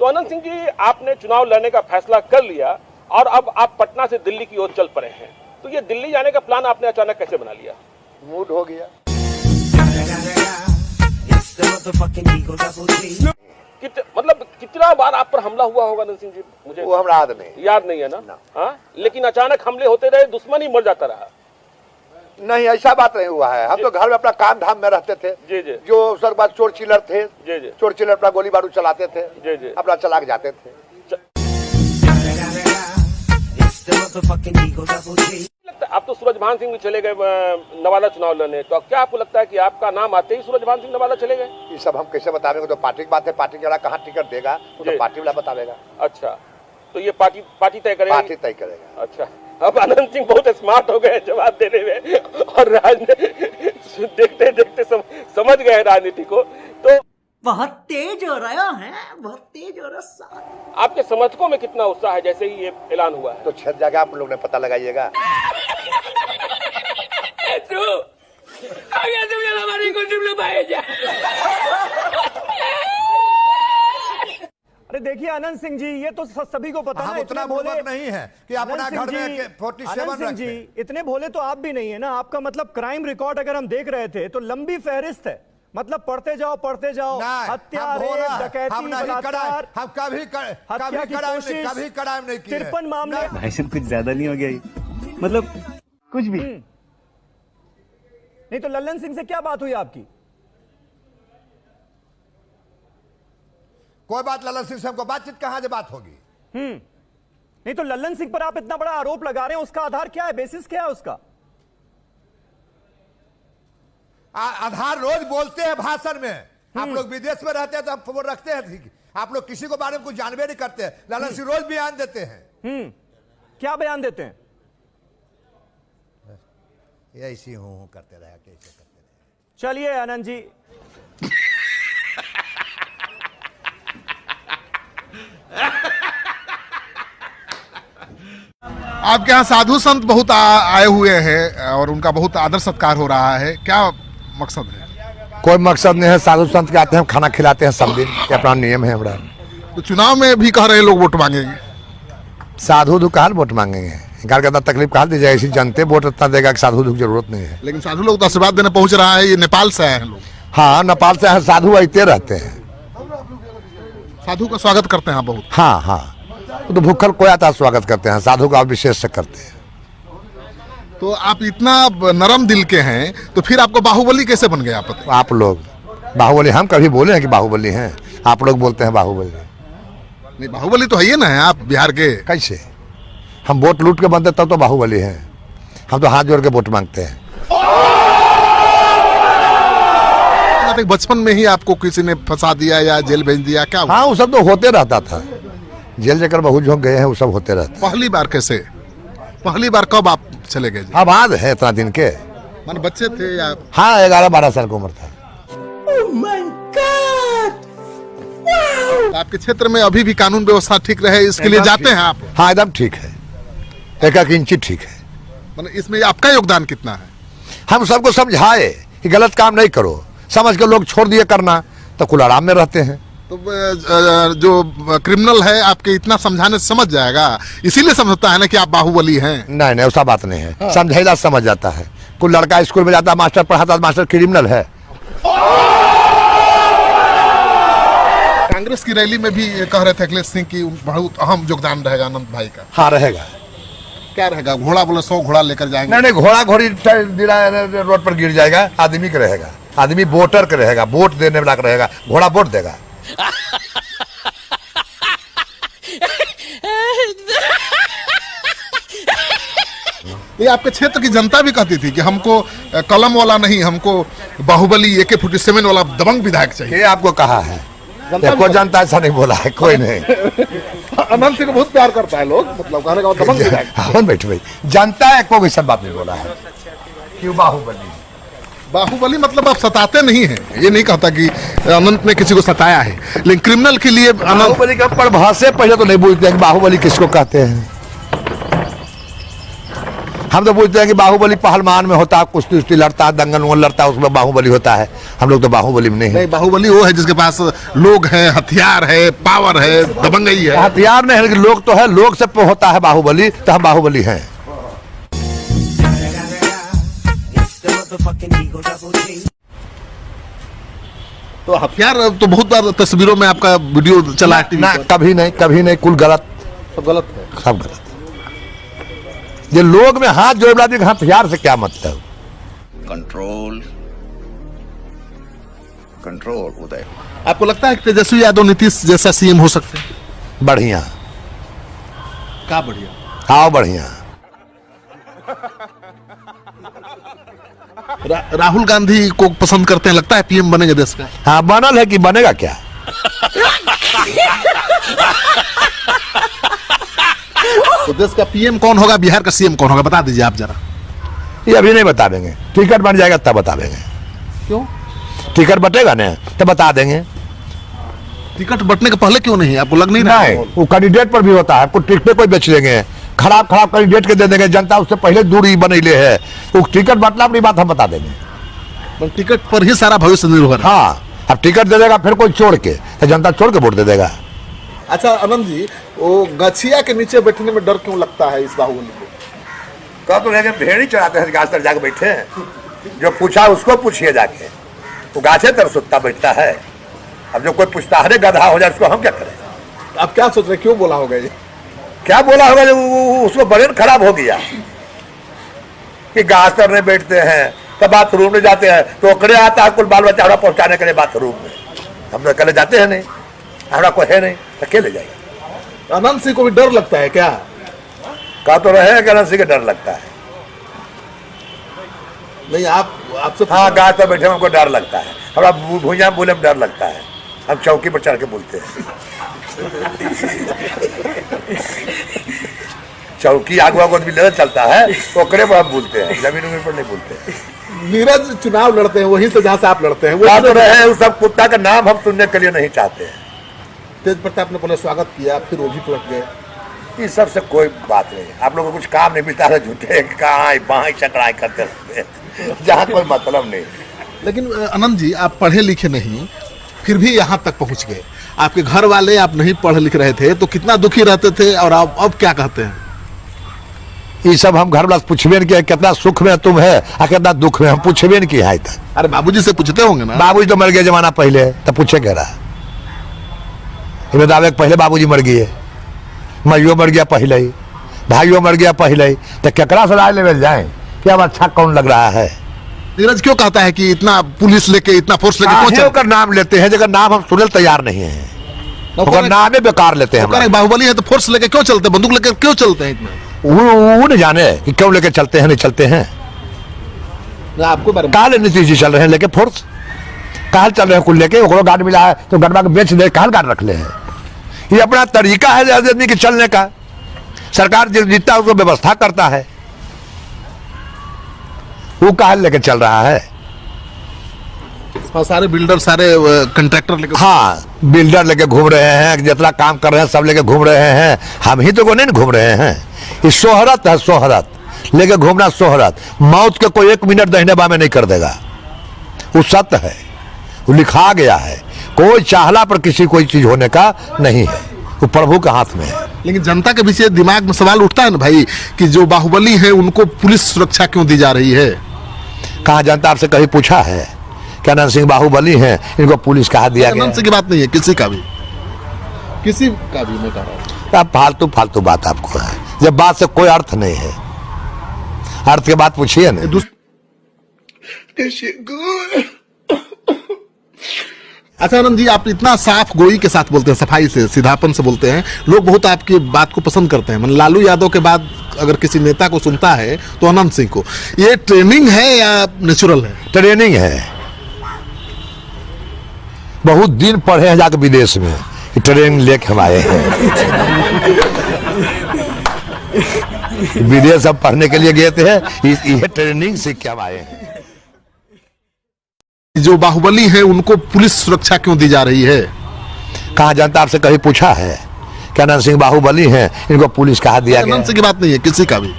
तो अनंत सिंह जी, आपने चुनाव लड़ने का फैसला कर लिया और अब आप पटना से दिल्ली की ओर चल पड़े हैं, तो ये दिल्ली जाने का प्लान आपने अचानक कैसे बना लिया? मूड हो गया। मतलब कितना बार आप पर हमला हुआ होगा अनंत सिंह जी? मुझे वो हमरा याद नहीं है ना। हाँ, लेकिन अचानक हमले होते रहे, दुश्मन ही मर जाता रहा। नहीं, ऐसा बात नहीं हुआ है। हम तो घर में अपना काम धाम में रहते थे। जी जी। जो उसके बाद चोर चिल्लर थे, जी जी, चोर चिल्लर अपना गोली बारूद चलाते थे। जी जी, अपना चला के जाते थे। आप तो सूरजभान सिंह भी चले गए नवादा चुनाव लड़ने, तो क्या आपको लगता है कि आपका नाम आते ही सूरजभान सिंह नवादा चले गए? ये सब हम कैसे बतावेंगे? तो पार्टी की बात है। पार्टी वाला कहाँ टिकट देगा तो पार्टी वाला बतावेगा। अच्छा, तो ये पार्टी तय करेगा? पार्टी तय करेगा। अच्छा, अब अनंत सिंह बहुत स्मार्ट हो गए जवाब देने में और देखते देखते समझ गए राजनीति को, तो बहुत तेज हो रहा है, बहुत तेज हो रहा। आपके समर्थकों में कितना उत्साह है जैसे ही ये ऐलान हुआ है? तो 6 जगह आप लोग ने पता लगाइएगा। अरे देखिए अनंत सिंह जी, ये तो सभी को पता है। उतना भोले नहीं है कि अपना घर में 47 सिंह जी इतने भोले तो आप भी नहीं है ना। आपका मतलब क्राइम रिकॉर्ड अगर हम देख रहे थे तो लंबी फहरिस्त है। मतलब पढ़ते जाओ हत्या, रेप, डकैती, बलात्कार, हम कभी क्राइम नहीं किए। 53 मामले। भाई साहब कुछ ज्यादा नहीं हो गया ये? मतलब कुछ भी नहीं। तो लल्लन सिंह से क्या बात हुई आपकी? कोई बात लल्लन सिंह से हमको बातचीत कहां से बात होगी? नहीं तो लल्लन सिंह पर आप इतना बड़ा आरोप लगा रहे हैं, उसका आधार क्या है, बेसिस क्या है उसका? आधार रोज बोलते हैं भाषण में। आप लोग विदेश में रहते हैं तो हम खबर रखते हैं। आप लोग किसी को बारे में कुछ जानबे नहीं करते हैं। लल्लन सिंह रोज बयान देते हैं। क्या बयान देते हैं? ऐसी हूं करते रहे, कैसे करते रहे। चलिए आनंद जी, आपके यहाँ साधु संत बहुत आए हुए हैं और उनका बहुत आदर सत्कार हो रहा है, क्या मकसद है? कोई मकसद नहीं है। साधु संत के आते हैं, हम खाना खिलाते हैं सब दिन, ये अपना नियम है हमारा। तो चुनाव में भी कह रहे लोग वोट मांगेंगे। साधु दुख कहाँ वोट मांगेंगे? घर का तकलीफ कहाँ दी जाए? ऐसी जनते वोट इतना देगा कि साधु दुख जरूरत नहीं है। लेकिन साधु लोग तो आशीर्वाद देने पहुंच रहा है। ये नेपाल से आए हैं लोग। हाँ, नेपाल से है। साधु आते रहते हैं, साधु का स्वागत करते हैं बहुत। हाँ हाँ, तो भूखल कोई आता स्वागत करते हैं, साधु का विशेष से करते हैं। तो आप इतना नरम दिल के हैं, तो फिर आपको बाहुबली कैसे बन गया? आप लोग बाहुबली, हम कभी बोले हैं कि बाहुबली हैं? आप लोग बोलते हैं बाहुबली। नहीं, बाहुबली तो है ही ना है आप बिहार के। कैसे? हम वोट लूट के बनते तब तो बाहुबली हैं। हम तो हाथ जोड़ के वोट मांगते हैं। बचपन में ही आपको किसी ने फंसा दिया या जेल भेज दिया, क्या? हाँ, वो सब तो होते रहता था। जेल जाकर बहुत झोंक गए हैं, वो सब होते रहता। पहली बार कैसे? पहली बार कब आप चले गए? अब याद है इतना दिन के? मान बच्चे थे या? हाँ, 11-12 साल की उम्र था। आपके क्षेत्र में अभी भी कानून व्यवस्था ठीक रहे, इसके लिए जाते हैं आप? हाँ, एकदम ठीक है, एक इंची ठीक है। मतलब इसमें आपका योगदान कितना है? हम सबको समझाए कि गलत काम नहीं करो, समझ के लोग छोड़ दिए करना, तो कुल आराम में रहते हैं। तो जो क्रिमिनल है आपके इतना समझाने से समझ जाएगा, इसीलिए समझता है ना कि आप बाहुबली हैं। नहीं नहीं, ऐसा बात नहीं है। हाँ। समझाइला समझ जाता है। कोई लड़का स्कूल में जाता है, मास्टर पढ़ाता है, मास्टर क्रिमिनल है। कांग्रेस की रैली में भी ये कह रहे थे अखिलेश सिंह की बहुत अहम योगदान रहेगा अनंत भाई का। हाँ, रहेगा। क्या रहेगा? घोड़ा बोले 100 घोड़ा लेकर जाएंगे? नहीं, घोड़ा घोड़ी रोड पर गिर जाएगा। आदमी का रहेगा, आदमी वोटर का रहेगा, वोट देने वाला का रहेगा। घोड़ा वोट देगा। ये आपके क्षेत्र की जनता भी कहती थी कि हमको कलम वाला नहीं, हमको बाहुबली AK-47 वाला दबंग विधायक चाहिए। ये आपको कहा है? कोई जनता ऐसा नहीं बोला है, कोई नहीं। अनंत सिंह को बहुत प्यार करता है लोग, मतलब कहने का दबंग विधायक। हाँ बैठ भाई, जनता है, कोई ऐसा बात नहीं बोला है। क्यों बाहुबली मतलब आप सताते नहीं हैं। ये नहीं कहता कि अनंत ने किसी को सताया है, लेकिन क्रिमिनल के लिए बाहुबली का परिभाषा पहले तो नहीं बोलते हैं कि बाहुबली किसको कहते हैं। हम तो पूछते हैं कि बाहुबली पहलवान में होता है, कुश्ती उश्ती लड़ता है, दंगल वंगल लड़ता है, उसमें बाहुबली होता है। हम लोग तो बाहुबली में नहीं है। नहीं, बाहुबली वो है जिसके पास लोग है, हथियार है, पावर है, दबंगई है। हथियार नहीं है लेकिन लोग तो है, लोग से होता है बाहुबली, तो हम बाहुबली हैं। तो हथियार तो बहुत बार तस्वीरों में आपका वीडियो चला है टीवी ना, पर। कभी नहीं, कुल गलत, सब गलत है। सब गलत। ये लोग में हाथ जोड़ दी, हथियार से क्या मतलब? कंट्रोल कंट्रोल उदय। आपको लगता है कि तेजस्वी यादव नीतीश जैसा सीएम हो सकते हैं? बढ़िया, क्या बढ़िया? आओ बढ़िया। राहुल गांधी को पसंद करते हैं, लगता है पीएम बनेंगे देश का? हाँ, बनल है कि बनेगा क्या? तो देश का पीएम कौन होगा, बिहार का सीएम कौन होगा, बता दीजिए आप जरा। ये अभी नहीं बता देंगे, टिकट बन जाएगा तब बता देंगे। क्यों? टिकट बटेगा ना तब बता देंगे। टिकट बटने के पहले क्यों नहीं? आपको लग नहीं रहा? नहीं, वो कैंडिडेट पर भी होता है, कुछ टिकटें कोई बेच देंगे, खराब कैंडिडेट के दे देंगे, जनता उससे पहले दूरी बनैले है, वो टिकट बटला अपनी बात हम बता देंगे। टिकट पर ही सारा भविष्य निर्भर है। हाँ, अब टिकट दे देगा फिर कोई छोड़ के, तो जनता छोड़ के वोट दे देगा। अच्छा आनंद जी, वो गछिया के नीचे बैठने में डर क्यों लगता है इस बाहुबली को? कह तो रहे भेड़ ही चढ़ाते हैं, गाछ तर जाके बैठे हैं। जो पूछा उसको पूछिए जाके, वो गाछे तर सुत्ता बैठता है। अब जो कोई पूछता है गधा हो जाए, उसको हम क्या करें? आप क्या सोच रहे, क्यों बोला होगा ये? क्या बोला होगा, जो उसको ब्रेन खराब हो गया कि घास तरने बैठते हैं, तब बाथरूम में जाते हैं तो ओकरे आता है कुल बाल बच्चा हमरा पहुंचाने के लिए बाथरूम में। हम तो अकेले जाते हैं नहीं, हमारा कोई है नहीं, अकेले जाएगा। अनंत सिंह को भी डर लगता है क्या? कहा तो रहे कि अनंत सिंह का डर लगता है। नहीं, आपसे हाँ, घास पर बैठे में हमको डर लगता है, हमारा भुइयां बोले में डर लगता है, हम चौकी पर चढ़ के बोलते हैं। चौकी आगुआ को भी लेकर चलता है, ओकरे पर हम बोलते हैं, जमीन उमीन पर नहीं बोलते। नीरज चुनाव लड़ते हैं वहीं से जहां से आप लड़ते हैं, वो कहा तो रहे उस सब कुत्ता का नाम हम सुनने के लिए नहीं चाहते हैं। तेज प्रताप ने पहले स्वागत किया, फिर वो भी पलट गए। इस सब से कोई बात नहीं, आप लोगों को कुछ काम नहीं मिलता है, झूठे कहाँ बाई चकराई करते रहते हैं, जहाँ कोई मतलब नहीं। लेकिन अनंत जी, आप पढ़े लिखे नहीं, फिर भी यहाँ तक पहुँच गए। आपके घर वाले, आप नहीं पढ़े लिख रहे थे तो कितना दुखी रहते थे, और आप अब क्या कहते हैं? ये सब हम घर वाला पूछबे नहीं किया, कितना सुख में तुम है और कितना दुख में, हम पूछबे नहीं किया है तक। अरे बाबूजी से पूछते होंगे ना? बाबूजी तो मर गए जमाना पहले, तब पूछे कह रहा है दावे पहले बाबूजी मर गए, माइयो मर गया पहले ही, भाइयों मर गया पहले ही, तो केकरा से राय लेवल जाए कि अब अच्छा कौन लग रहा है? नीरज क्यों कहता है कि इतना पुलिस लेके, इतना फोर्स लेके क्यों ओकर नाम लेते हैं जगह नाम हम सुनने तैयार नहीं है, ओकर नाम ही बेकार लेते हैं। बाहुबली है तो फोर्स लेके क्यों चलते, बंदूक लेके क्यों चलते हैं इतना? वो नहीं जाने कि क्यों लेके चलते हैं, नहीं चलते हैं। आपको बारे में काल नीतीश जी चल रहे हैं लेके फोर्स, काल चल रहे हैं कुल लेके, ओकरो गार्ड मिला है तो गड़बा के बेच दे, काल गार्ड रख ले हैं। ये अपना तरीका है आदमी के चलने का, सरकार जितना उसको व्यवस्था करता है, वो काल लेके चल रहा है। सारे बिल्डर, सारे कंट्रैक्टर लेके, हाँ, बिल्डर लेके घूम रहे हैं, जितना काम कर रहे हैं सब लेके घूम रहे हैं, हम ही तो को नहीं घूम रहे हैं। ये शोहरत है, शोहरत लेके घूमना, शोहरत। मौत के कोई 1 मिनट दाहिने बामे नहीं कर देगा, वो सत्य है, वो लिखा गया है। कोई चाहला पर किसी कोई चीज होने का नहीं है, वो प्रभु के हाथ में है। लेकिन जनता के पीछे दिमाग में सवाल उठता है ना भाई, कि जो बाहुबली है उनको पुलिस सुरक्षा क्यों दी जा रही है? कहाँ जनता आपसे कभी पूछा है कि अनंत सिंह बाहुबली हैं, इनको पुलिस कहा दिया गया? अनंत सिंह की बात नहीं है, किसी का भी मैं कह रहा हूँ। अब फालतू बात आपको है, जब बात से कोई अर्थ नहीं है, अर्थ के बात पूछिए ना। अच्छा आनंद जी, आप इतना साफ गोई के साथ बोलते हैं, सफाई से, सीधापन से बोलते हैं, लोग बहुत आपकी बात को पसंद करते हैं। मतलब लालू यादव के बाद अगर किसी नेता को सुनता है तो अनंत सिंह को। ये ट्रेनिंग है या नेचुरल है? ट्रेनिंग है, बहुत दिन पढ़े हैं जाके विदेश में, ट्रेनिंग लेके हम आए हैं। विदेश हम पढ़ने के लिए गए थे, ये ट्रेनिंग सीख के हम आए हैं। जो बाहुबली है उनको पुलिस सुरक्षा क्यों दी जा रही है? कहाँ जनता आपसे कभी पूछा है कि अनंत सिंह बाहुबली हैं, इनको पुलिस कहा दिया गया? अनंत सिंह की बात नहीं है, किसी का भी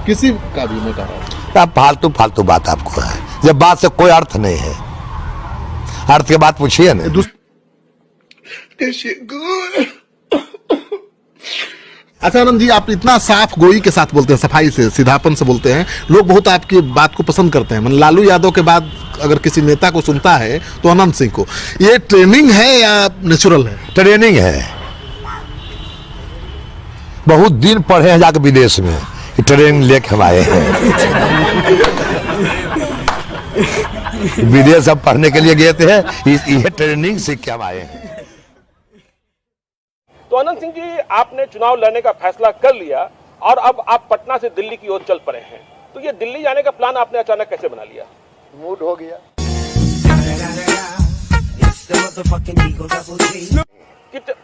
किसी का भी मैं कह रहा हूँ। अब फालतू फालतू बात आपको है, जब बात से कोई अर्थ नहीं है, अर्थ के बात पूछिए ना। अच्छा आनंद जी, आप इतना साफ गोई के साथ बोलते हैं, सफाई से, सीधापन से बोलते हैं, लोग बहुत आपकी बात को पसंद करते हैं। मतलब लालू यादव के बाद अगर किसी नेता को सुनता है तो अनंत सिंह को। ये ट्रेनिंग है या नेचुरल है? ट्रेनिंग है, बहुत दिन पढ़े हैं जाकर विदेश में, ट्रेनिंग लेके हम आए हैं। विदेश अब पढ़ने के लिए गए थे, ये ट्रेनिंग सीख के हम आए हैं। तो अनंत सिंह जी, आपने चुनाव लड़ने का फैसला कर लिया और अब आप पटना से दिल्ली की ओर चल पड़े हैं, तो ये दिल्ली जाने का प्लान आपने अचानक कैसे बना लिया? मूड हो गया।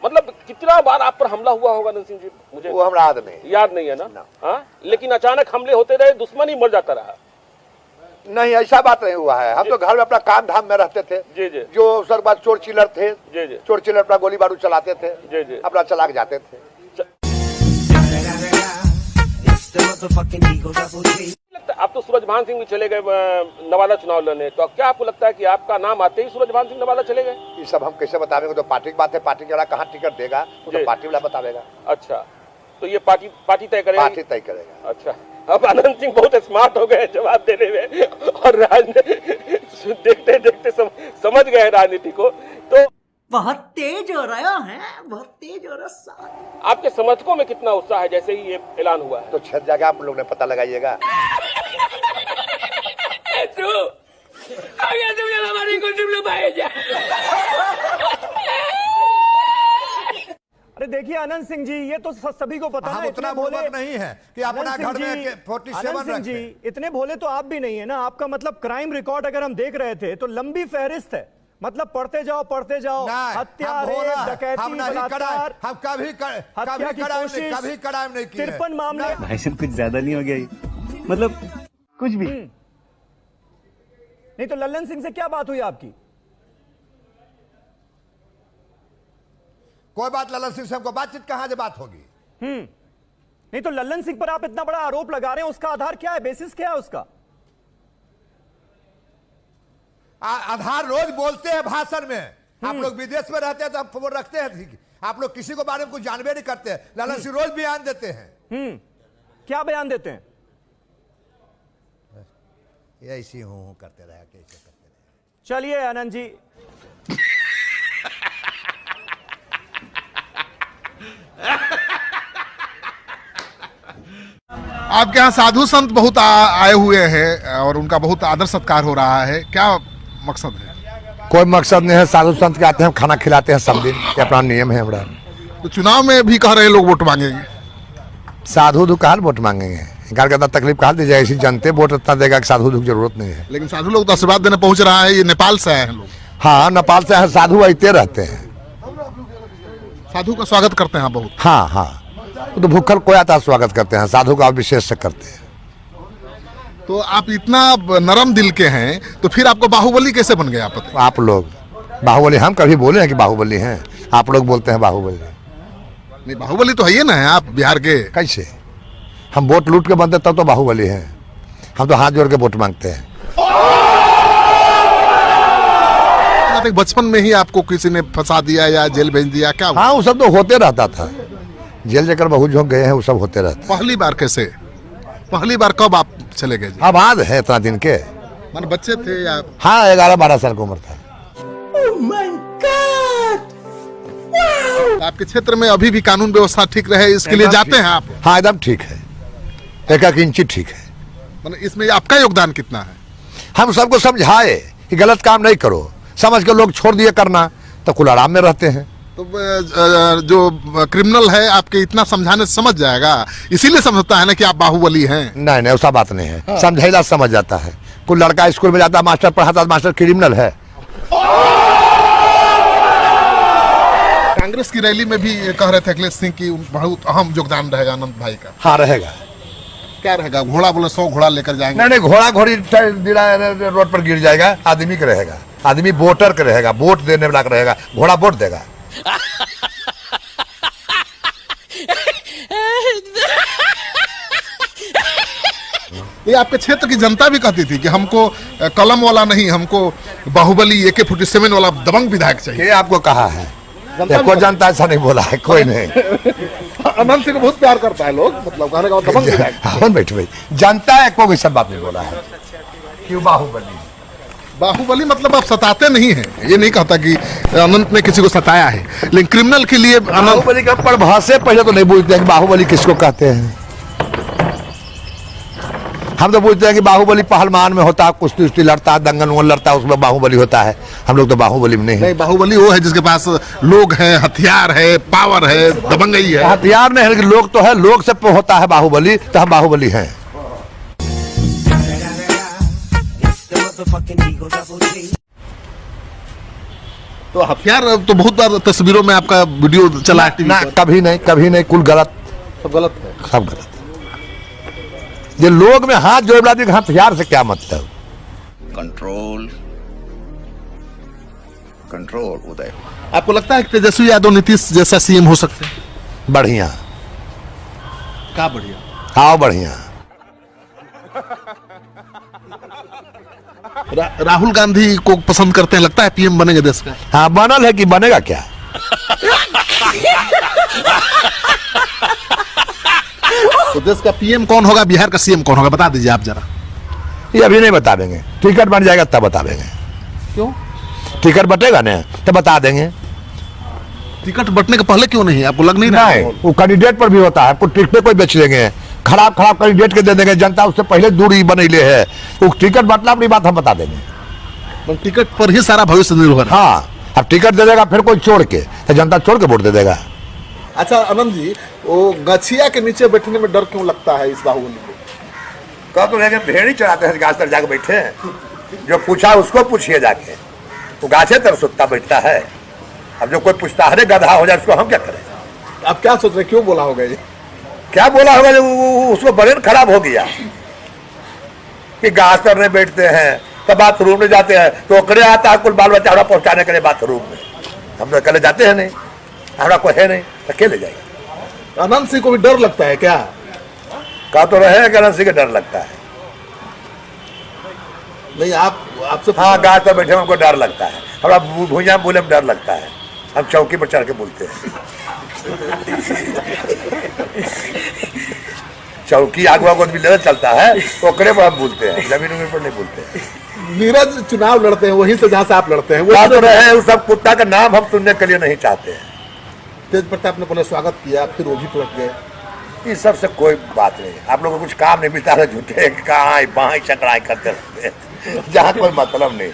मतलब कितना बार आप पर हमला हुआ होगा अनंत सिंह जी? मुझे वो हमरा याद नहीं है ना? हाँ, लेकिन अचानक हमले होते रहे, दुश्मन ही मर जाता रहा। नहीं, ऐसा बात नहीं हुआ है। हम तो घर में अपना काम धाम में रहते थे। जी जी। जो उसके बाद चोर चिल्लर थे, जी जी, चोर चिल्लर अपना गोली बारूद चलाते थे, जी जी, अपना चला के जाते थे। आप तो सूरजभान सिंह भी चले गए नवादा चुनाव लड़ने, तो क्या आपको लगता है कि आपका नाम आते ही सूरजभान सिंह नवादा चले गए? ये सब हम कैसे बतावेंगे? तो पार्टी की बात है, पार्टी वाला कहाँ टिकट देगा वो तो पार्टी वाला बतावेगा। अच्छा, तो ये पार्टी तय करेगी? पार्टी तय करेगा। अच्छा, अब अनंत सिंह बहुत स्मार्ट हो गए जवाब देने में, और देखते देखते समझ गए राजनीति को, तो बहुत तेज हो रहे हो हैं, बहुत तेज हो रहे हो। आपके समर्थकों में कितना उत्साह है जैसे ही ये ऐलान हुआ है? तो 6 जगह आप लोग ने पता लगाइएगा। अरे देखिए आनंद सिंह जी, ये तो सभी को पता हम है, उतना इतने भोले बुड़बक नहीं है कि अपना घर में 47 आनंद सिंह जी, इतने भोले तो आप भी नहीं है ना। आपका मतलब क्राइम रिकॉर्ड अगर हम देख रहे थे तो लंबी फहरिस्त है, मतलब पढ़ते जाओ हत्या, रेप, डकैती, बलात्कार, हम कभी हत्या की कोशिश, कभी क्राइम नहीं किए। 53 मामले। भाई साहब कुछ ज्यादा नहीं हो गया ये? मतलब कुछ भी नहीं। तो लल्लन सिंह से क्या बात हुई आपकी? कोई बात लल्लन सिंह से हमको बातचीत कहां से बात होगी? नहीं तो लल्लन सिंह पर आप इतना बड़ा आरोप लगा रहे हैं, उसका आधार क्या है, बेसिस क्या है उसका? आधार रोज बोलते हैं भाषण में। आप लोग विदेश में रहते हैं तो हम खबर रखते हैं, आप लोग किसी को बारे में कुछ जानबे नहीं करते। लल्लन सिंह रोज बयान देते हैं। क्या बयान देते हैं? ऐसी हूं करते रहे, कैसे करते रहे। चलिए आनंद जी, आपके यहाँ साधु संत बहुत आए हुए हैं और उनका बहुत आदर सत्कार हो रहा है, क्या मकसद है? कोई मकसद नहीं है, साधु संत के आते हैं, खाना खिलाते हैं सब दिन, ये अपना नियम है हमारा। तो चुनाव में भी कह रहे हैं लोग वोट मांगेंगे। साधु दुख कहाँ वोट मांगेंगे? घर का तकलीफ कहाँ दी जाए? ऐसी जनते वोट इतना देगा कि साधु दुख जरूरत नहीं है। लेकिन साधु लोग तो आशीर्वाद देने पहुंच रहा है, ये नेपाल से आए हैं लोग। हाँ, नेपाल से है, साधु आते रहते हैं, साधु का स्वागत करते हैं बहुत। हाँ हाँ, तो भूखल कोई आता स्वागत करते हैं, साधु का विशेष से करते हैं। तो आप इतना नरम दिल के हैं, तो फिर आपको बाहुबली कैसे बन गया? आप लोग बाहुबली, हम कभी बोले हैं कि बाहुबली हैं? आप लोग बोलते हैं बाहुबली। नहीं, बाहुबली तो है ही ना, है आप बिहार के। कैसे? हम वोट लूट के बनते तब तो बाहुबली हैं। हम तो हाथ जोड़ के वोट मांगते हैं। बचपन में ही आपको किसी ने फंसा दिया या जेल भेज दिया, क्या? हाँ, वो सब तो होते रहता था, जेल जाकर बहुत झोंक गए हैं, वो सब होते रहता। पहली बार कैसे? पहली बार कब आप चले गए? अब आज है इतना दिन के, माने बच्चे थे या? हाँ, 11-12 साल की उम्र था। आपके क्षेत्र में अभी भी कानून व्यवस्था ठीक रहे, इसके लिए जाते हैं आप? हाँ, एकदम ठीक है, एक इंची ठीक है। मतलब इसमें आपका योगदान कितना है? हम सबको समझाए कि गलत काम नहीं करो, समझ के लोग छोड़ दिए करना, तो कुल आराम में रहते हैं। तो जो क्रिमिनल है आपके इतना समझाने से समझ जाएगा, इसीलिए समझता है ना कि आप बाहुबली हैं। नहीं नहीं, ऐसा बात नहीं है। हाँ। समझेला समझ जाता है। कोई लड़का स्कूल में जाता, मास्टर पढ़ाता, मास्टर क्रिमिनल है। कांग्रेस की रैली में भी ये कह रहे थे अखिलेश सिंह की बहुत अहम योगदान रहेगा अनंत भाई का। हाँ, रहेगा। क्या रहेगा? घोड़ा बोले 100 घोड़ा लेकर जाएंगे? नहीं, घोड़ा घोड़ी रोड पर गिर जाएगा, आदमी का रहेगा, आदमी वोटर का रहेगा, वोट देने वाला का रहेगा, घोड़ा वोट देगा। ये आपके क्षेत्र की जनता भी कहती थी कि हमको कलम वाला नहीं, हमको बाहुबली AK-47 वाला दबंग विधायक चाहिए। ये आपको कहा है? कोई जनता ऐसा नहीं बोला है, कोई नहीं। अनंत सिंह को बहुत प्यार करता है लोग, मतलब कहने का दबंग विधायक। बैठ भाई, जनता है कोई सब बात नहीं बोला है। क्यों बाहुबली मतलब आप सताते नहीं हैं, ये नहीं कहता कि अनंत ने किसी को सताया है, लेकिन क्रिमिनल के लिए अनंत बाहुबली का परिभाषा पहले तो नहीं पूछते हैं कि बाहुबली किसको कहते हैं। हम तो पूछते हैं कि बाहुबली पहलवान में होता है, कुश्ती उश्ती लड़ता है, दंगल वंगल लड़ता है, उसमें बाहुबली होता है। हम लोग तो बाहुबली में नहीं। बाहुबली वो है जिसके पास लोग हैं, हथियार है, पावर है, दबंगई है। हथियार नहीं है लेकिन लोग तो है, लोग से होता है बाहुबली, तो हम बाहुबली हैं। तो हथियार तो बहुत बार तस्वीरों में आपका वीडियो चला है टीवी ना, पर। कभी नहीं, कुल गलत, सब गलत है। सब गलत। ये लोग में हाथ जोड़ दी, हथियार से क्या मतलब? कंट्रोल कंट्रोल उदय। आपको लगता है कि तेजस्वी यादव नीतीश जैसा सीएम हो सकते हैं? बढ़िया, क्या बढ़िया? आओ बढ़िया। राहुल गांधी को पसंद करते हैं, लगता है पीएम बनेंगे देश का? हाँ, बनल है कि बनेगा क्या? तो देश का पीएम कौन होगा, बिहार का सीएम कौन होगा, बता दीजिए आप जरा। ये अभी नहीं बता देंगे, टिकट बन जाएगा तब बता देंगे। क्यों? टिकट बटेगा ना तब बता देंगे। टिकट बटने के पहले क्यों नहीं? आपको लग नहीं रहा? नहीं, वो कैंडिडेट पर भी होता है, कुछ टिकटें कोई बेच देंगे, खराब कैंडिडेट के दे देंगे, जनता उससे पहले दूरी बनैले है, वो टिकट बटला अपनी बात हम बता देंगे। टिकट पर ही सारा भविष्य निर्भर है। हाँ, अब टिकट दे देगा फिर कोई छोड़ के, तो जनता छोड़ के वोट दे देगा। अच्छा अनंत जी, वो गछिया के नीचे बैठने में डर क्यों लगता है इस बाहुबली को? कह तो रहे भेड़ ही चढ़ाते हैं, गाछ तर जाके बैठे हैं। जो पूछा उसको पूछिए जाके, वो गाछे तर सुत्ता बैठता है। अब जो कोई पूछता है गधा हो जाए, उसको हम क्या करें? आप क्या सोच रहे, क्यों बोला होगा ये? क्या बोला होगा, उसको ब्रेन खराब हो गया कि घास तरने बैठते हैं, तब बाथरूम में जाते हैं तो ओकरे आता है कुल बाल बच्चा हमरा पहुंचाने के लिए बाथरूम में। हम तो अकेले जाते हैं नहीं, हमारा कोई है नहीं, अकेले जाएगा। अनंत सिंह को भी डर लगता है क्या? कहा तो रहे कि अनंत सिंह का डर लगता है। नहीं, आपसे हाँ, घास पर बैठे में हमको डर लगता है, हमारा भुइयां बोले में डर लगता है, हम चौकी पर चढ़ के बोलते हैं। चौकी आगवा को भी लेना चलता है, ओकरे पर हम बोलते हैं, जमीन उमीन पर नहीं बोलते। नीरज चुनाव लड़ते हैं वहीं से जहां से आप लड़ते हैं, वो कहा तो रहे उस सब कुत्ता का नाम हम सुनने के लिए नहीं चाहते हैं। तेज प्रताप ने पहले स्वागत किया, फिर वो भी पलट गए। इस सब से कोई बात नहीं, आप लोगों को कुछ काम नहीं मिलता है, झूठे कहाँ बाई चकराई करते रहते हैं, जहाँ कोई मतलब नहीं।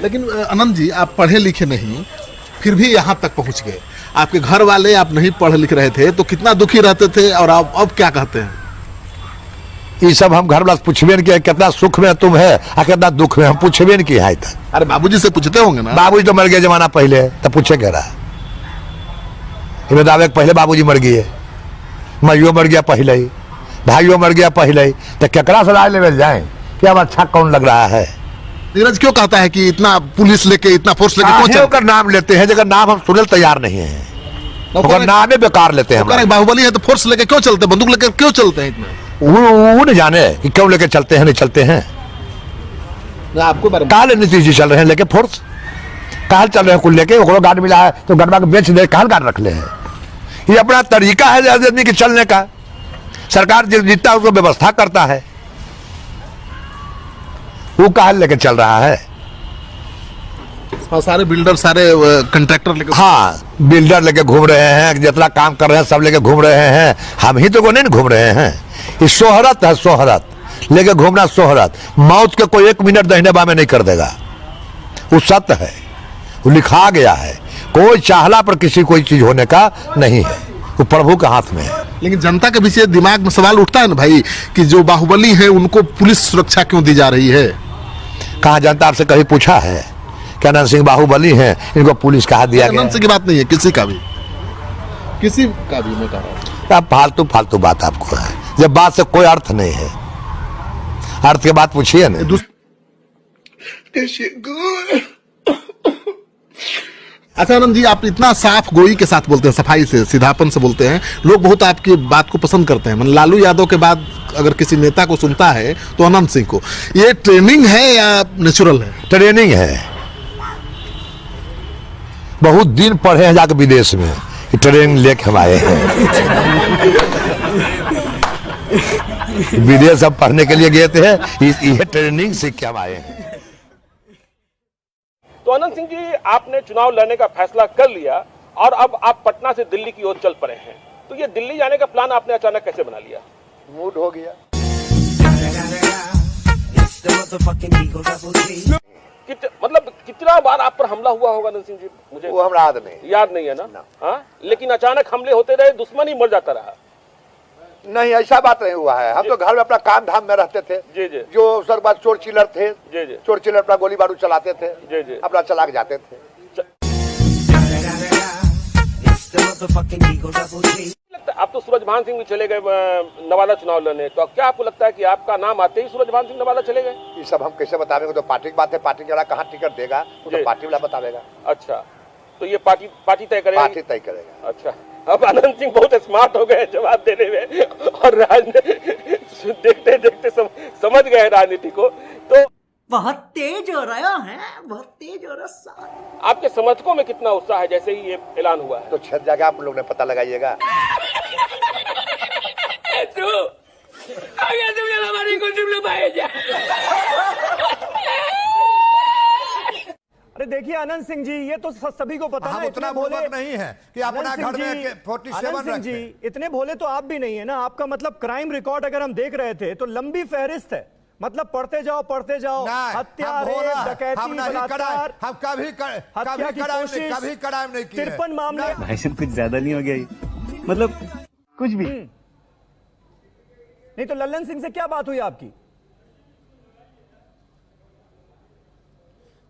लेकिन अनंत जी, आप पढ़े लिखे नहीं, फिर भी यहाँ तक पहुँच गए। आपके घर वाले, आप नहीं पढ़े लिख रहे थे तो कितना दुखी रहते थे, और आप अब क्या कहते हैं? ये सब हम घर वाला पूछबे नहीं किया, कितना सुख में तुम है और कितना दुख में, हम पूछबे नहीं किया है तक। अरे बाबूजी से पूछते होंगे ना? बाबूजी तो मर गए जमाना पहले, तब पूछे कह रहा है दावे पहले बाबूजी मर गए, माइयो मर गया पहले ही, भाइयों मर गया पहले ही, तो केकरा से राय लेवल जाए कि अब अच्छा कौन लग रहा है? नीरज क्यों कहता है कि इतना पुलिस लेके, इतना फोर्स लेके क्यों चलते? नाम लेते हैं जगह नाम हम सुनने तैयार नहीं है, नाम ही बेकार लेते हैं। बाहुबली है तो फोर्स लेके क्यों चलते, बंदूक लेके क्यों चलते हैं इतना? वो नहीं जाने कि क्यों लेके चलते हैं, नहीं चलते हैं। आपको काल नीतीश जी चल रहे हैं लेके फोर्स, काल चल रहे हैं कुल लेके, गार्ड मिला है तो गड़बा के बेच दे, काल गार्ड रख ले हैं। ये अपना तरीका है आदमी के चलने का, सरकार जितना उसको व्यवस्था करता है वो काल लेके चल रहा है। सारे बिल्डर, सारे कंट्रैक्टर लेके, हाँ बिल्डर लेके घूम रहे हैं, जितना काम कर रहे हैं सब लेके घूम रहे हैं। हम ही तो को नहीं घूम रहे हैं, ये शोहरत है, शोहरत लेके घूमना, शोहरत। मौत के कोई 1 मिनट दाहिने बामे नहीं कर देगा, वो सत्य है, वो लिखा गया है। कोई चाहला पर किसी कोई चीज होने का नहीं है, वो प्रभु के हाथ में है। लेकिन जनता के पीछे दिमाग में सवाल उठता है ना भाई, कि जो बाहुबली है उनको पुलिस सुरक्षा क्यों दी जा रही है? कहाँ जनता आपसे कभी पूछा है कि अनंत सिंह बाहुबली हैं, इनको पुलिस कहा दिया गया? अनंत सिंह की बात नहीं है, किसी का भी मैं कह रहा हूँ। फालतू बात आपको है, जब बात से कोई अर्थ नहीं है, अर्थ के बात पूछिए ना। अच्छा आनंद जी, आप इतना साफ गोई के साथ बोलते हैं, सफाई से, सीधापन से बोलते हैं, लोग बहुत आपकी बात को पसंद करते हैं। मतलब लालू यादव के बाद अगर किसी नेता को सुनता है तो अनंत सिंह को। ये ट्रेनिंग है या नेचुरल है? ट्रेनिंग है। बहुत दिन पढ़े हैं जाकर विदेश में, ट्रेनिंग लेके हम आए हैं। विदेश हम पढ़ने के लिए गए थे, ये ट्रेनिंग सीख के हम आए हैं। तो अनंत सिंह जी, आपने चुनाव लड़ने का फैसला कर लिया और अब आप पटना से दिल्ली की ओर चल पड़े हैं, तो ये दिल्ली जाने का प्लान आपने अचानक कैसे बना लिया? मूड हो गया। मतलब कितना बार आप पर हमला हुआ होगा अनंत सिंह जी? मुझे वो हमरा याद नहीं है ना। हाँ, लेकिन अचानक हमले होते रहे, दुश्मन ही मर जाता रहा। नहीं, ऐसा बात नहीं हुआ है। हम तो घर में अपना काम धाम में रहते थे। जी जी। जो सर बात चोर चिल्लर थे, जी जी, चोर चिल्लर अपना गोली बारूद चलाते थे, जी जी, अपना चला के जाते थे। आप तो सूरजभान सिंह भी चले गए नवादा चुनाव लड़ने, तो क्या आपको लगता है कि आपका नाम आते ही सूरजभान सिंह नवादा चले गए? ये सब हम कैसे बतावेंगे? तो पार्टी की बात है, पार्टी वाला कहाँ टिकट देगा वो तो पार्टी वाला बतावेगा। अच्छा, तो ये पार्टी तय करेगी? पार्टी तय करेगा। अच्छा, अब अनंत सिंह बहुत स्मार्ट हो गए जवाब देने में, और देखते देखते समझ गए राजनीति को। तो बहुत तेज हो रहे हैं, बहुत तेज हो रहा है। आपके समर्थकों में कितना उत्साह है जैसे ही ये ऐलान हुआ है? तो 6 जगह आप लोग ने पता लगाइएगा। अरे देखिए अनंत सिंह जी, ये तो सभी को पता है। हम उतना भोले नहीं है कि अपना घर में 47 रखें। जी, इतने भोले तो आप भी नहीं है ना। आपका मतलब क्राइम रिकॉर्ड अगर हम देख रहे थे तो लंबी फहरिस्त है। मतलब पढ़ते जाओ हत्या, रेप, डकैती, बलात्कार, हम कभी क्राइम नहीं किए। 53 मामले। भाई साहब कुछ ज्यादा नहीं हो गया ये? मतलब कुछ भी नहीं। तो लल्लन सिंह से क्या बात हुई आपकी?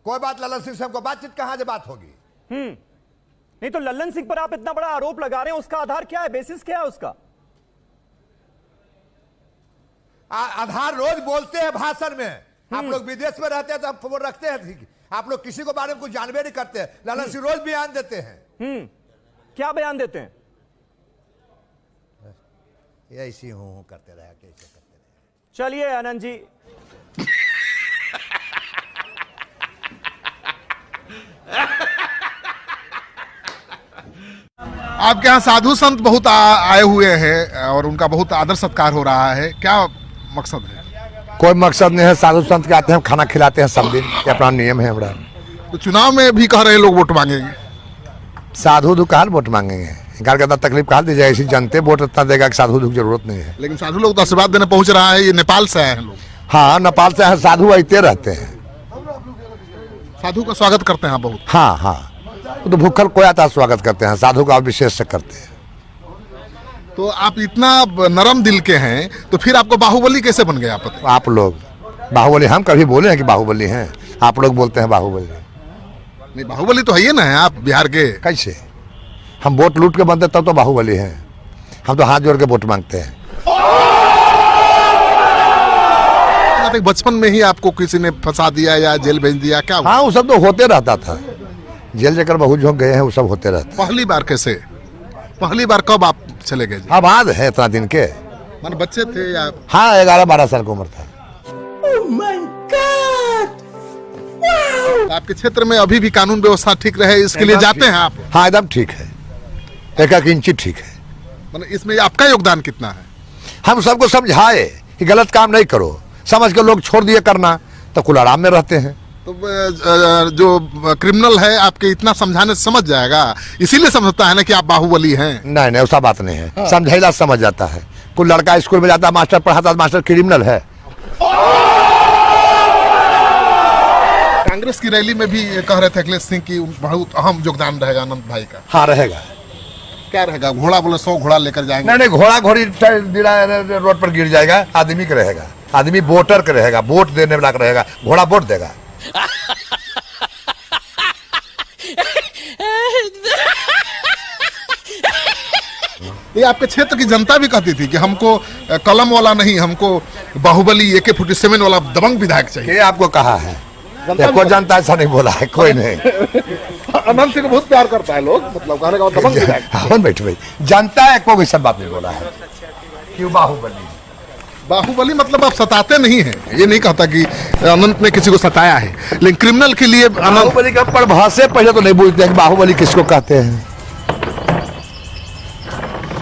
कोई बात लल्लन सिंह से हमको बातचीत कहां से बात होगी? नहीं, तो लल्लन सिंह पर आप इतना बड़ा आरोप लगा रहे हैं, उसका आधार क्या है, बेसिस क्या है उसका? आधार रोज बोलते हैं भाषण में। आप लोग विदेश में रहते हैं तो हम खबर रखते हैं। आप लोग किसी को बारे में कुछ जानबे नहीं करते। लल्लन सिंह रोज बयान देते हैं। क्या बयान देते हैं? ऐसी हूं करते रहे, कैसे करते रहे। चलिए आनंद जी, आपके यहाँ साधु संत बहुत आए हुए हैं और उनका बहुत आदर सत्कार हो रहा है, क्या मकसद है? कोई मकसद नहीं है। साधु संत के आते हैं, हम खाना खिलाते हैं सब दिन, ये अपना नियम है हमारा। तो चुनाव में भी कह रहे हैं लोग वोट मांगेंगे। साधु दुख कहाँ वोट मांगेंगे? इनकार करता तकलीफ कहाँ दी जाए? ऐसी जनते वोट इतना देगा कि साधु दुख जरूरत नहीं है। लेकिन साधु लोग तो आशीर्वाद देने पहुंच रहा है। ये नेपाल से आए हैं लोग। हाँ, नेपाल से साधु आते रहते हैं, साधु का स्वागत करते हैं बहुत। हाँ हाँ, तो भूखल कोई आता स्वागत करते हैं, साधु का विशेष से करते हैं। तो आप इतना नरम दिल के हैं तो फिर आपको बाहुबली कैसे बन गया? आप लोग बाहुबली, हम कभी बोले हैं कि बाहुबली हैं? आप लोग बोलते हैं बाहुबली। नहीं, बाहुबली तो है ही ना है आप बिहार के। कैसे? हम वोट लूट के बनते तब तो बाहुबली हैं। हम तो हाथ जोड़ के वोट मांगते हैं। बचपन में ही आपको किसी ने फंसा दिया या जेल भेज दिया क्या? हाँ, वो सब तो होते रहता था। जेल जाकर बहुत झोंक गए हैं, वो सब होते रहता। पहली बार कैसे? पहली बार कब आप चले गए? अब आज है इतना दिन के? मान बच्चे थे या? हाँ, 11-12 साल की उम्र था। आपके क्षेत्र में अभी भी कानून व्यवस्था ठीक रहे इसके लिए जाते हैं आप? हाँ, एकदम ठीक है, एक इंची ठीक है। मतलब इसमें आपका योगदान कितना है? हम सबको समझाए कि गलत काम नहीं करो, समझ के लोग छोड़ दिए करना तो कुल आराम में रहते हैं। तो जो क्रिमिनल है आपके इतना समझाने से समझ जाएगा, इसीलिए समझता है ना कि आप बाहुबली हैं। नहीं नहीं, ऐसा बात नहीं है। हाँ। समझेला समझ जाता है। कोई लड़का स्कूल में जाता, मास्टर पढ़ाता, मास्टर क्रिमिनल है। कांग्रेस की रैली में भी कह रहे थे अखिलेश सिंह की बहुत अहम योगदान रहेगा अनंत भाई का। हाँ, रहेगा। क्या रहेगा? घोड़ा बोले 100 घोड़ा लेकर जाएंगे। नहीं, घोड़ा घोड़ी रोड पर गिर जाएगा। आदमी का रहेगा, आदमी वोटर का रहेगा, वोट देने वाला का रहेगा। घोड़ा वोट देगा। ये आपके क्षेत्र की जनता भी कहती थी कि हमको कलम वाला नहीं, हमको बाहुबली AK-47 वाला दबंग विधायक चाहिए। ये आपको कहा है? कोई जनता ऐसा नहीं बोला है, कोई नहीं। अनंत सिंह को बहुत प्यार करता है लोग, मतलब कहने का मतलब दबंग विधायक। हाँ बैठ भाई, जनता है कोई सब बात नहीं बोला है। क्यों बाहुबली? बाहुबली मतलब आप सताते नहीं हैं, ये नहीं कहता कि अनंत ने किसी को सताया है, लेकिन क्रिमिनल के लिए अनंत बाहुबली का परिभाषा पहले तो नहीं पूछते हैं कि बाहुबली किसको कहते हैं।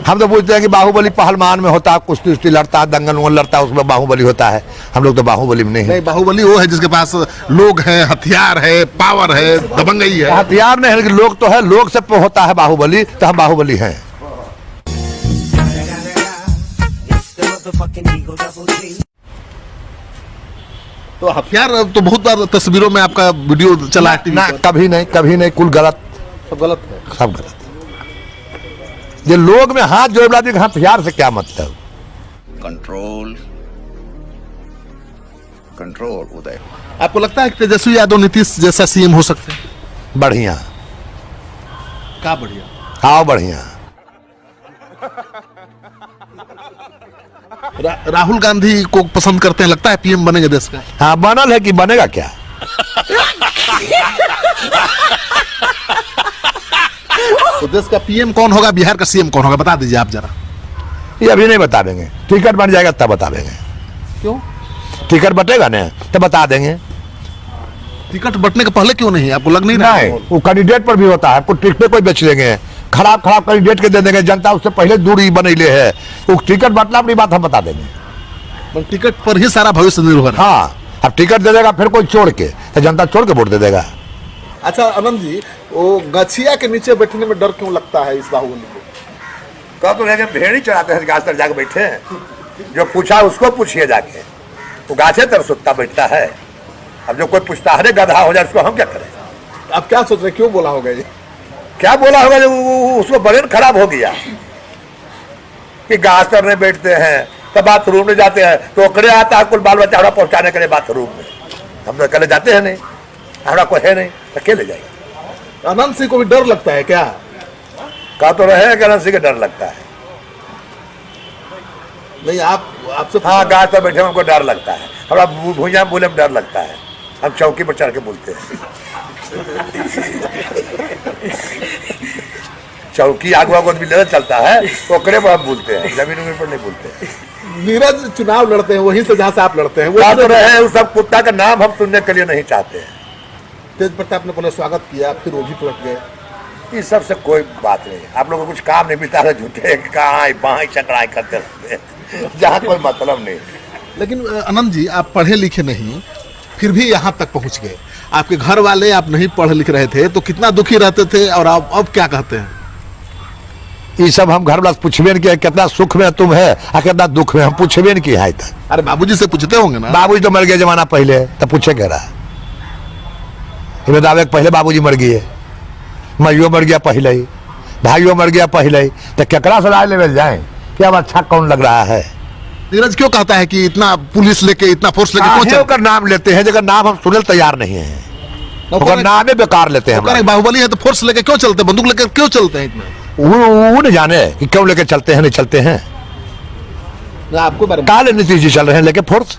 हम तो पूछते हैं कि बाहुबली पहलवान में होता है, कुश्ती उश्ती लड़ता है, दंगल वंगल लड़ता है, उसमें बाहुबली होता है। हम लोग तो बाहुबली में नहीं है। बाहुबली वो है जिसके पास लोग है, हथियार है, पावर है, दबंगई है। हथियार नहीं है लेकिन लोग तो है, लोग से होता है बाहुबली, तो हम बाहुबली हैं। तो हथियार तो बहुत बार तस्वीरों में आपका वीडियो चला है टीवी ना, पर। कभी नहीं, कुल गलत, सब गलत है। सब गलत। ये लोग में हाथ जोड़ दी, हथियार से क्या मतलब? कंट्रोल कंट्रोल उदय। आपको लगता है कि तेजस्वी यादव नीतीश जैसा सीएम हो सकते हैं? बढ़िया। क्या बढ़िया? हाँ बढ़िया। राहुल गांधी को पसंद करते हैं, लगता है पीएम बनेंगे देश का? हाँ बनल है कि बनेगा क्या? तो देश का पीएम कौन होगा, बिहार का सीएम कौन होगा, बता दीजिए आप जरा। ये अभी नहीं बता देंगे, टिकट बन जाएगा तब बता देंगे। क्यों? टिकट बटेगा ना तब बता देंगे। टिकट बटने के पहले क्यों नहीं? आपको लग नहीं रहा है? वो कैंडिडेट पर भी होता है, कुछ टिकटें कोई बेच देंगे, खराब कैंडिडेट के दे देंगे, जनता उससे पहले दूरी बनैले है, वो टिकट बटला अपनी बात हम बता देंगे। टिकट पर ही सारा भविष्य निर्भर है। हाँ, अब टिकट दे देगा फिर कोई छोड़ के, तो जनता छोड़ के वोट दे देगा। अच्छा आनंद जी, वो गछिया के नीचे बैठने में डर क्यों लगता है इस बाहुबली को? कब तो भेड़ ही चढ़ाते हैं, गाछ पर जाके बैठे हैं। जो पूछा उसको पूछिए जाके, वो गाछे तर सुत्ता बैठता है। अब जो कोई पूछता है गधा हो जाए, उसको हम क्या करें? आप क्या सोच रहे, क्यों बोला होगा ये? क्या बोला होगा, जो उसको ब्रेन खराब हो गया कि गाछ पर नहीं बैठते हैं, तब बाथरूम में जाते हैं तो ओकरे आता है कुल बाल बच्चा हमरा पहुंचाने के लिए बाथरूम में। हम तो अकेले जाते हैं नहीं, हमारा कोई है नहीं, अकेले जाएगा। अनंत सिंह को भी डर लगता है क्या? कहा तो रहे कि अनंत सिंह का डर लगता है। नहीं, आपसे हाँ, गाछ पर बैठे हमको डर लगता है, हमारा भुइयां बोले में डर लगता है, हम चौकी पर चढ़ के बोलते हैं। चौकी आगू आगू भी चलता है, ओकरे पर हम बोलते हैं, जमीन उमीन पर नहीं बोलते। नीरज चुनाव लड़ते हैं वहीं से जहां से आप लड़ते हैं, वो तो रहे उस सब कुत्ता का नाम हम सुनने के लिए नहीं चाहते हैं। तेज प्रताप ने पहले स्वागत किया, फिर वो भी पलट गए। इस सब से कोई बात नहीं, आप लोगों को कुछ काम नहीं बिता रहे, झूठे कहाँ बाई चकराई करते रहते हैं, जहाँ कोई मतलब नहीं। लेकिन अनंत जी, आप पढ़े लिखे नहीं, फिर भी यहाँ तक पहुँच गए। आपके घर वाले, आप नहीं पढ़ लिख रहे थे तो कितना दुखी रहते थे, और आप अब क्या कहते हैं? ये सब हम घर वाला पूछबे नहीं किया, कितना सुख में तुम है और कितना दुख में, हम पूछबे नहीं किया है तक। अरे बाबूजी से पूछते होंगे ना? बाबूजी तो मर गए जमाना पहले, तब पूछे कह रहा है दावे पहले बाबूजी मर गए, माइयो मर गया पहले ही, भाइयों मर गया पहले ही, तो केकरा से राय लेवल जाए कि अब अच्छा कौन लग रहा है? नीरज क्यों कहता है कि इतना पुलिस लेके, इतना फोर्स लेके क्यों नाम लेते हैं, जगह नाम हम सुनने तैयार नहीं है, नाम बेकार लेते हैं। बाहुबली है तो फोर्स लेके क्यों चलते, बंदूक लेके क्यों चलते हैं इतना? वो नहीं जाने कि क्यों लेके चलते हैं, नहीं चलते हैं। आपको काल नीतीश जी चल रहे हैं लेके फोर्स,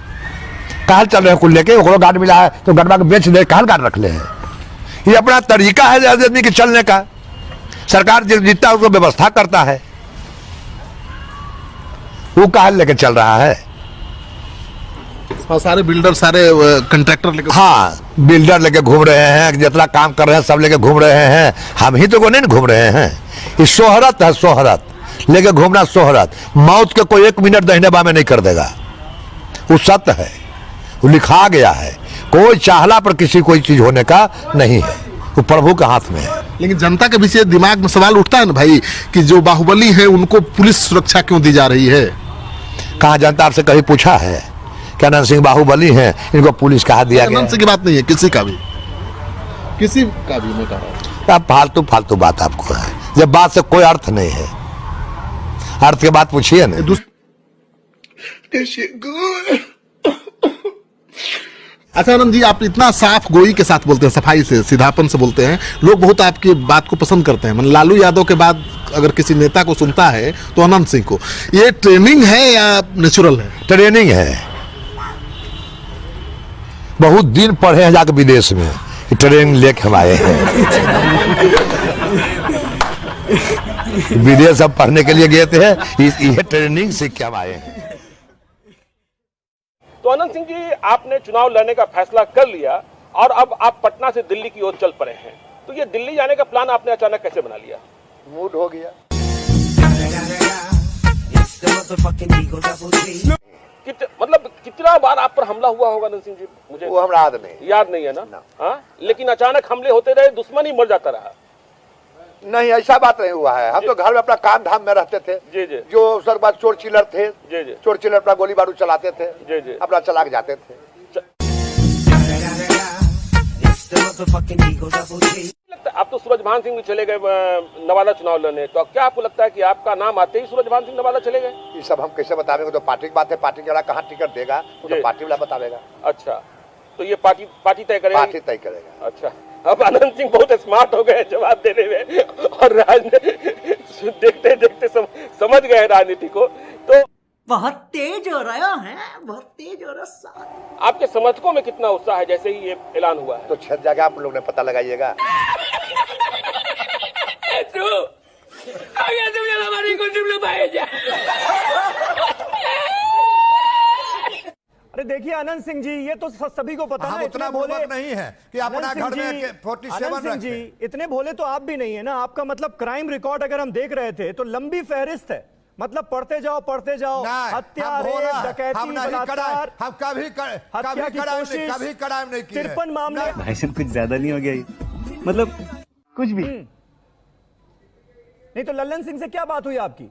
काल चल रहे हैं कुल लेके, गार्ड मिला है तो गड़बा के बेच दे, काल गार्ड रख ले हैं। ये अपना तरीका है आदमी के चलने का, सरकार जितना उसको व्यवस्था करता है, वो काल लेके चल रहा है। सारे बिल्डर, सारे कंट्रैक्टर लेके, हाँ बिल्डर लेके घूम रहे हैं, जितना काम कर रहे हैं सब लेके घूम रहे हैं। हम ही तो को नहीं घूम रहे हैं, ये शोहरत है, शोहरत लेके घूमना, शोहरत। मौत के कोई 1 मिनट दाहिने बामे नहीं कर देगा, वो सत्य है, वो लिखा गया है। कोई चाहला पर किसी कोई चीज होने का नहीं है, वो प्रभु के हाथ में है। लेकिन जनता के पीछे दिमाग में सवाल उठता है ना भाई, कि जो बाहुबली है उनको पुलिस सुरक्षा क्यों दी जा रही है? कहाँ जनता आपसे कभी पूछा है कि अनंत सिंह बाहुबली हैं, इनको पुलिस कहा दिया गया? अनंत सिंह की बात नहीं है, किसी का भी मैं कह रहा हूँ। फालतू बात आपको है, जब बात से कोई अर्थ नहीं है, अर्थ के बात पूछिए ना। अच्छा आनंद जी, आप इतना साफ गोई के साथ बोलते हैं, सफाई से, सीधापन से बोलते हैं, लोग बहुत आपकी बात को पसंद करते हैं। मतलब लालू यादव के बाद अगर किसी नेता को सुनता है तो अनंत सिंह को। ये ट्रेनिंग है या नेचुरल है? ट्रेनिंग है, बहुत दिन पढ़े हैं जाके विदेश में, ट्रेनिंग लेके हम आए हैं। विदेश हम पढ़ने के लिए गए थे, ये ट्रेनिंग सीख के हम आए हैं। तो अनंत सिंह जी, आपने चुनाव लड़ने का फैसला कर लिया और अब आप पटना से दिल्ली की ओर चल पड़े हैं, तो ये दिल्ली जाने का प्लान आपने अचानक कैसे बना लिया? मूड हो गया। मतलब कितना बार आप पर हमला हुआ होगा अनंत सिंह जी? मुझे वो हमरा याद नहीं है ना। हाँ, लेकिन अचानक हमले होते रहे, दुश्मन ही मर जाता रहा। नहीं, ऐसा बात नहीं हुआ है। हम तो घर में अपना काम धाम में रहते थे। जी जी। जो अवसर बाद चोर चिल्लर थे, जी जी, चोर चिल्लर अपना गोली बारूद चलाते थे, जी जी, अपना चला के जाते थे। आप तो सूरजभान सिंह भी चले गए नवादा चुनाव लड़ने, तो क्या आपको लगता है कि आपका नाम आते ही सूरजभान सिंह नवादा चले गए? ये सब हम कैसे बतावेंगे? तो पार्टी की बात है, पार्टी वाला कहाँ टिकट देगा तो पार्टी वाला बतावेगा। अच्छा, तो ये पार्टी तय करेगा? पार्टी तय करेगा। अच्छा, अब अनंत सिंह बहुत स्मार्ट हो गए जवाब देने में, और राजनीति देखते देखते समझ गए राजनीति को। तो बहुत तेज हो रहे हैं, बहुत तेज हो रहा है। आपके समर्थकों में कितना उत्साह है जैसे ही ये ऐलान हुआ है? तो 6 जगह आप लोग ने पता लगाइएगा। अरे देखिए अनंत सिंह जी, ये तो सभी को पता हम है, उतना इतने भोले नहीं है कि अपना घर में 47 अनंत सिंह जी, इतने भोले तो आप भी नहीं है ना। आपका मतलब क्राइम रिकॉर्ड अगर हम देख रहे थे तो लंबी फहरिस्त है। मतलब पढ़ते जाओ हत्या, रेप, डकैती, बलात्कार, हम कभी क्राइम नहीं किए। 53 मामले। भाई साहब कुछ ज्यादा नहीं हो गया ये? मतलब कुछ भी नहीं। तो लल्लन सिंह से क्या बात हुई आपकी?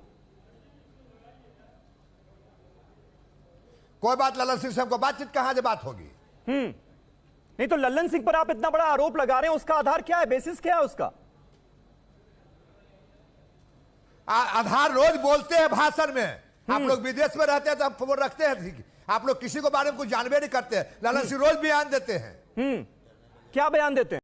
कोई बात लल्लन सिंह से हमको बातचीत कहां से बात होगी? नहीं तो लल्लन सिंह पर आप इतना बड़ा आरोप लगा रहे हैं, उसका आधार क्या है, बेसिस क्या है उसका? आधार रोज बोलते हैं भाषण में। आप लोग विदेश में रहते हैं तो हम रखते हैं, आप लोग किसी को बारे में कुछ जानबे नहीं करते। लल्लन सिंह रोज बयान देते हैं। क्या बयान देते हैं?